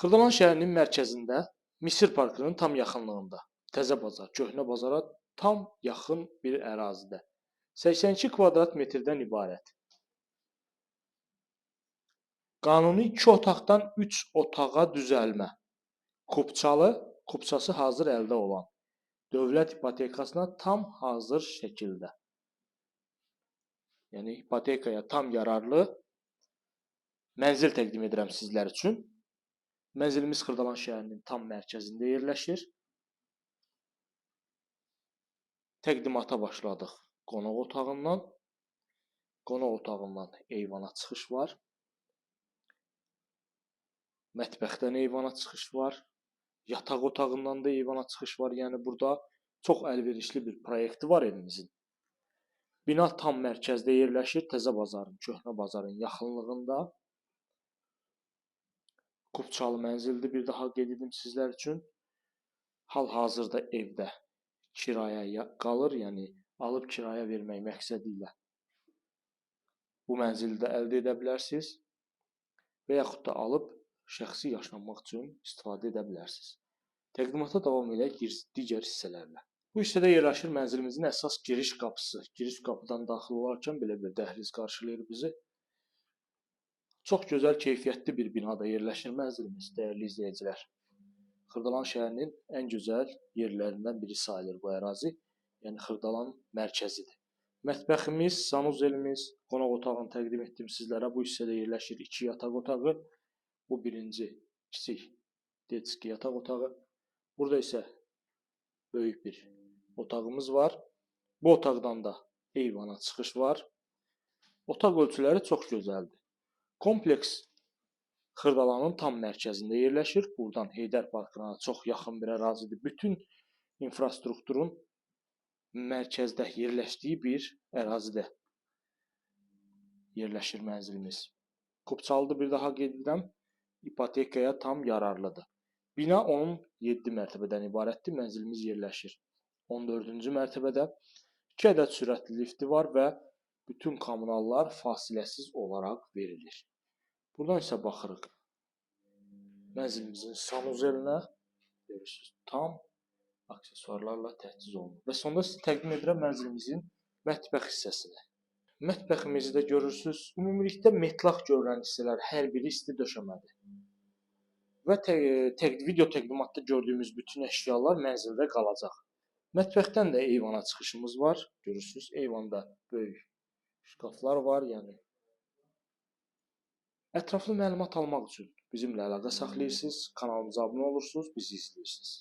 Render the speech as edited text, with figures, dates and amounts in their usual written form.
Xırdalan şəhərinin mərkəzində, Misir parkının tam yaxınlığında, Təzə bazar, Köhnə bazara tam yaxın bir ərazidə 82 kvadrat metrdən ibarət. Qanuni 2 otaqdan 3 otağa düzəlmə, kupçası hazır əldə olan, dövlət ipotekasına tam hazır şəkildə, yəni ipotekaya tam yararlı mənzil təqdim edirəm sizlər üçün. Mənzilimiz Xırdalan şəhərinin tam mərkəzində yerləşir. Təqdimata başladıq qonaq otağından. Qonaq otağından eyvana çıxış var. Mətbəxdən eyvana çıxış var. Yataq otağından da eyvana çıxış var. Yəni burada çox əlverişli bir proyekti var evimizin. Bina tam mərkəzdə yerləşir. Təzə bazarın, Köhnə bazarın yaxınlığında. Kupçalı mənzildir. Bir daha qeyd edim sizlər üçün. Hal-hazırda evdə kirayəyə qalır, yəni alıb kirayə vermək məqsədi ilə bu mənzili də əldə edə bilərsiniz və yaxud da alıb şəxsi yaşamaq üçün istifadə edə bilərsiniz. Təqdimata davam edək digər hissələrlə. Bu hissədə yerləşir mənzilimizin əsas giriş qapısı. Giriş qapıdan daxil olarkən belə bir dəhliz qarşılayır bizi. Çox gözəl, keyfiyyətli bir binada yerləşir mənzilimiz, dəyərli izləyicilər. Xırdalan şəhərinin ən gözəl yerlərindən biri sayılır bu ərazi, yəni Xırdalan mərkəzidir. Mətbəximiz, sanuzelimiz, qonaq otağını təqdim etdim sizlərə. Bu hissədə yerləşir 2 yataq otağı. Bu birinci kiçik detski yataq otağı. Burada isə böyük bir otağımız var. Bu otaqdan da eyvana çıxış var. Otaq ölçüləri çox gözəldir. Kompleks Xırdalanın tam mərkəzində yerləşir. Buradan Heydər parkına çox yaxın bir ərazidir. Bütün infrastrukturun mərkəzdə yerləşdiyi bir ərazidə yerləşir mənzilimiz. Kupçalıdır, bir daha qeyd edirəm. İpotekaya tam yararlıdır. Bina 17 mərtəbədən ibarətdir. Mənzilimiz yerləşir 14-cü mərtəbədə. 2 ədəd sürətli lifti var və bütün kommunallar fasiləsiz olaraq verilir. Buradan isə baxırıq mənzilimizin sanuzelinə, görürsünüz, tam aksesuarlarla təchiz olunur. Və sonda sizə təqdim edirəm mənzilimizin mətbəx hissəsini. Mətbəximizi də görürsünüz. Ümumilikdə metlaq görülən hissələr hər biri isti döşəmədir. Və video təqdimatda gördüyümüz bütün əşyalar mənzildə qalacaq. Mətbəxdən də eyvana çıxışımız var. Görürsünüz, eyvanda böyük şkaflar var, yəni ətraflı məlumat almaq üçün bizimlə əlaqə saxlayırsınız, kanalımıza abunə olursunuz, bizi izləyirsiniz.